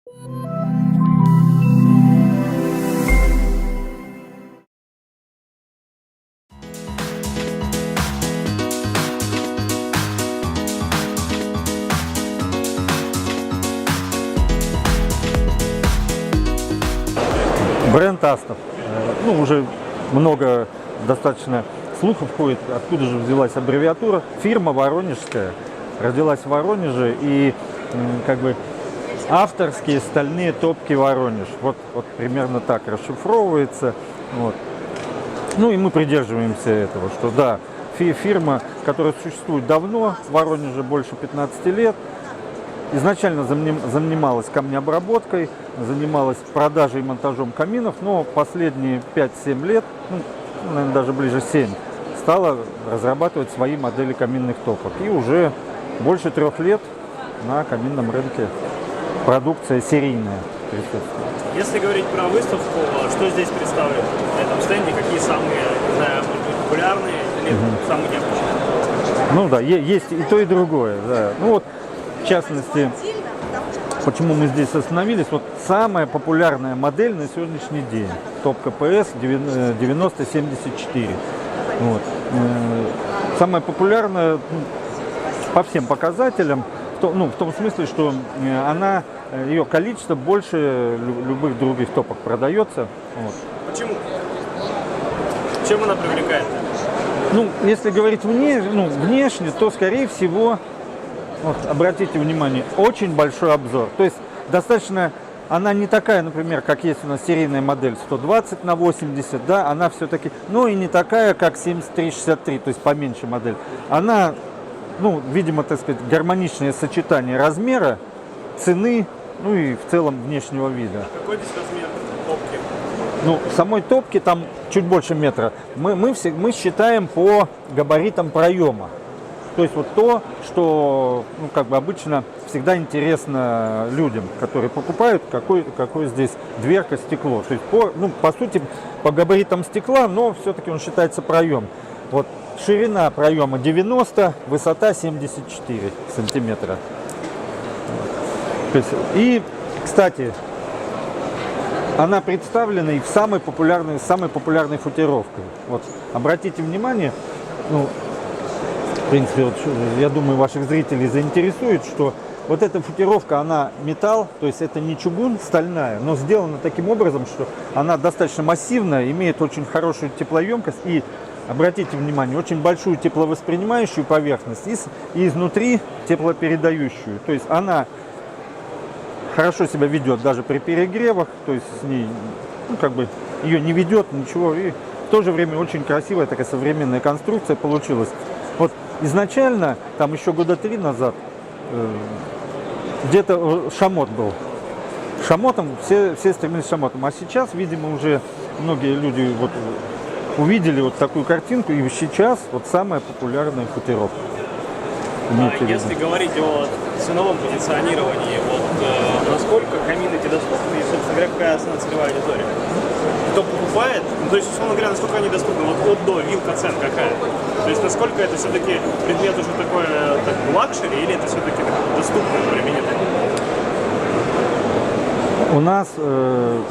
Бренд Астов. Ну, уже много достаточно слухов ходит, откуда же взялась аббревиатура. Фирма воронежская, родилась в Воронеже, и как бы авторские стальные топки Воронеж. Вот примерно так расшифровывается. Вот. Ну и мы придерживаемся этого, что да, фирма, которая существует давно, в Воронеже больше 15 лет, изначально занималась камнеобработкой, занималась продажей и монтажом каминов, но последние 5-7 лет, ну, наверное, даже ближе 7, стала разрабатывать свои модели каминных топок. И уже больше 3 лет на каминном рынке продукция серийная присутствует. Если говорить про выставку, что здесь представлено на этом стенде, какие самые, не знаю, может быть, популярные или самые необычные? Ну да, есть и то, и другое. Да. Ну вот, в частности, почему мы здесь остановились, вот самая популярная модель на сегодняшний день, топка PS 9074. Вот. Самая популярная по всем показателям, в том смысле, что ее количество больше любых других топок продается. Вот. Почему? Чем она привлекает? Ну, если говорить внешне, то, скорее всего, вот, обратите внимание, очень большой обзор. То есть достаточно, она не такая, например, как есть у нас серийная модель 120 на 80, да, она все-таки, но и не такая, как 7363, то есть поменьше модель. Она, видимо, так сказать, гармоничное сочетание размера, цены, ну и в целом внешнего вида. А какой здесь размер топки? Ну, самой топки там чуть больше метра. Мы считаем по габаритам проема. То есть вот то, что обычно всегда интересно людям, которые покупают, какой здесь дверка, стекло. То есть по сути по габаритам стекла, но все-таки он считается проем. Вот ширина проема 90, высота 74 сантиметра. И, кстати, она представлена и в самой популярной футировкой. Вот, обратите внимание, в принципе, я думаю, ваших зрителей заинтересует, что вот эта футировка, она металл, то есть это не чугун, стальная, но сделана таким образом, что она достаточно массивная, имеет очень хорошую теплоемкость и, обратите внимание, очень большую тепловоспринимающую поверхность и изнутри теплопередающую. То есть она хорошо себя ведет даже при перегревах, то есть с ней, ее не ведет ничего, и в то же время очень красивая такая современная конструкция получилась. Вот изначально, там еще года 3 назад, где-то шамот был. Шамотом, все стремились шамотом, а сейчас, видимо, уже многие люди увидели вот такую картинку, и сейчас вот самая популярная футировка. Если говорить о ценовом позиционировании, насколько камины эти доступны и, собственно говоря, какая основная целевая аудитория? Кто покупает, то есть, условно говоря, насколько они доступны, от до, вилка цен какая? То есть, насколько это все-таки предмет уже такой лакшери, или это все-таки доступно применение? У нас,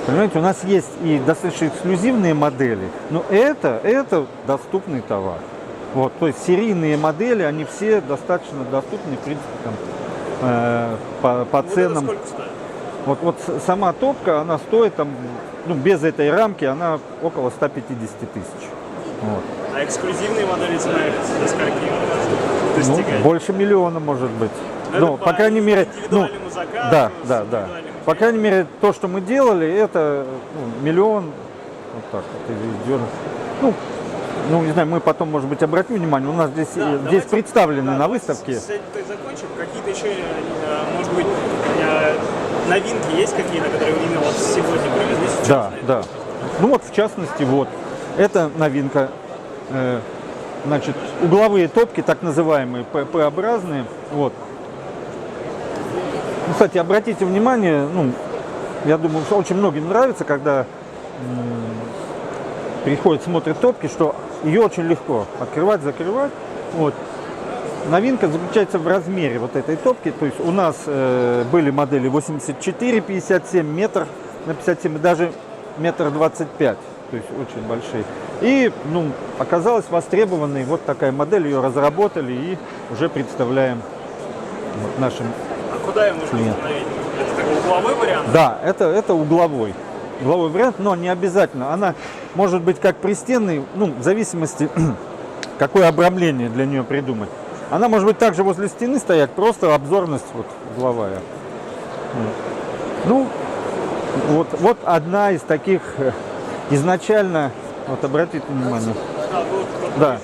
понимаете, у нас есть и достаточно эксклюзивные модели, но это доступный товар. Вот, то есть серийные модели, они все достаточно доступны, в принципе, по ценам. Сколько стоит? Вот сама топка, она стоит там, без этой рамки, она около 150 тысяч. Вот. А эксклюзивные модели цена до скольки достигает? Больше миллиона, может быть. Ну, по крайней мере, индивидуальному заказу, да. По крайней мере, то, что мы делали, это миллион, вот так вот, не знаю, мы потом, может быть, обратим внимание, у нас здесь представлены на выставке. С этим закончим. Какие-то еще, может быть, новинки есть какие-то, которые именно сегодня привезли? Да. В частности, это новинка. Значит, угловые топки, так называемые, П-образные. Вот. Кстати, обратите внимание, я думаю, что очень многим нравится, когда приходят, смотрят топки, что ее очень легко открывать, закрывать. Вот. новинка заключается в размере вот этой топки. То есть у нас были модели 84, 57 метров на 57, даже метр 25, то есть очень большие. И оказалась востребованной вот такая модель, ее разработали и уже представляем вот нашим. А куда ее нужно установить? Это такой угловой вариант? Да, это угловой вариант, но не обязательно. Она может быть как пристенный, в зависимости, какое обрамление для нее придумать. Она может быть также возле стены стоять, просто обзорность вот угловая. Вот одна из таких изначально, вот обратите внимание. Да.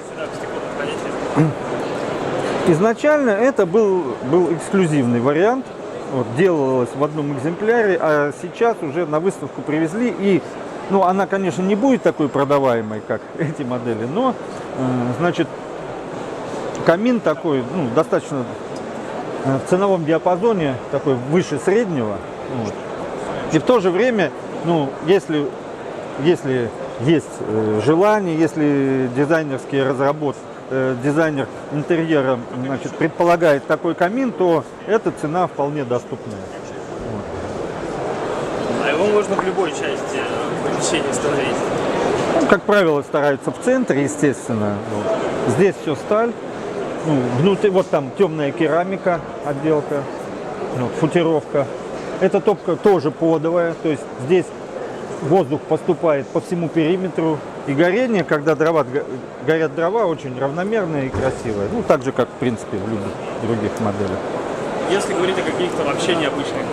Изначально это был эксклюзивный вариант. Вот, делалось в одном экземпляре, а сейчас уже на выставку привезли. И, она, конечно, не будет такой продаваемой, как эти модели, но, значит, камин такой, достаточно в ценовом диапазоне, такой выше среднего. Вот. И в то же время, если есть желание, если дизайнерские разработки, дизайнер интерьера, значит, предполагает такой камин, то эта цена вполне доступная. А его можно в любой части помещения установить? Как правило, стараются в центре, естественно. Вот. Здесь все сталь. Внутри, вот там темная керамика, отделка, футировка. Эта топка тоже подовая, то есть здесь воздух поступает по всему периметру. И горение, когда горят дрова, очень равномерное и красивое. Так же, как, в принципе, в любых других моделях. Если говорить о каких-то вообще необычных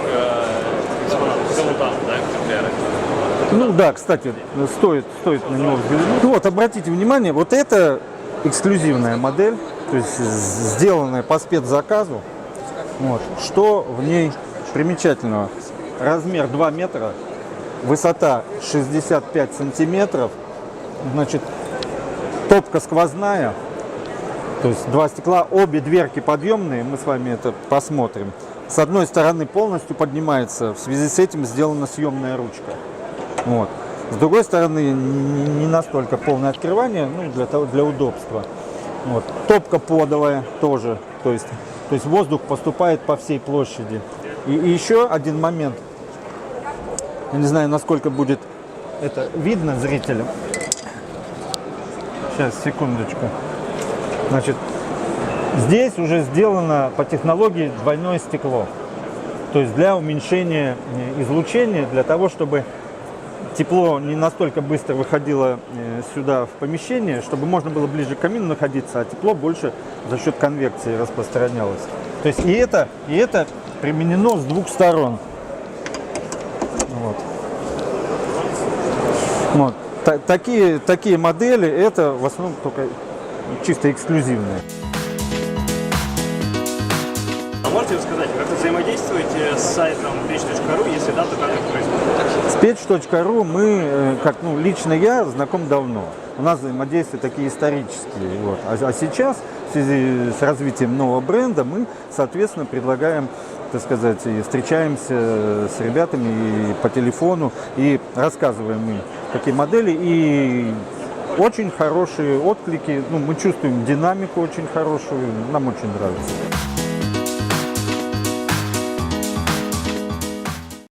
экспонатах, да, экземплярах? Да, кстати, стоит на него взглянуть. Вот, обратите внимание, вот это эксклюзивная модель, то есть сделанная по спецзаказу. Вот. Что в ней примечательного? Размер 2 метра, высота 65 сантиметров. Значит, топка сквозная, то есть два стекла, обе дверки подъемные, мы с вами это посмотрим. С одной стороны полностью поднимается, в связи с этим сделана съемная ручка. Вот. С другой стороны не настолько полное открывание, для удобства. Вот. Топка подовая тоже, то есть воздух поступает по всей площади. И еще один момент, я не знаю, насколько будет это видно зрителям. Сейчас, секундочку. Значит, здесь уже сделано по технологии двойное стекло. То есть для уменьшения излучения, для того, чтобы тепло не настолько быстро выходило сюда в помещение, чтобы можно было ближе к камину находиться, а тепло больше за счет конвекции распространялось. То есть и это применено с двух сторон. Вот. Такие модели, это в основном только чисто эксклюзивные. А можете рассказать, как вы взаимодействуете с сайтом pech.ru, если да, то как это происходит? С pech.ru мы, лично я знаком давно. У нас взаимодействия такие исторические. Вот. А сейчас, в связи с развитием нового бренда, мы, соответственно, предлагаем, так сказать, и встречаемся с ребятами и по телефону, и рассказываем им, какие модели, и очень хорошие отклики. Мы чувствуем динамику очень хорошую, нам очень нравится.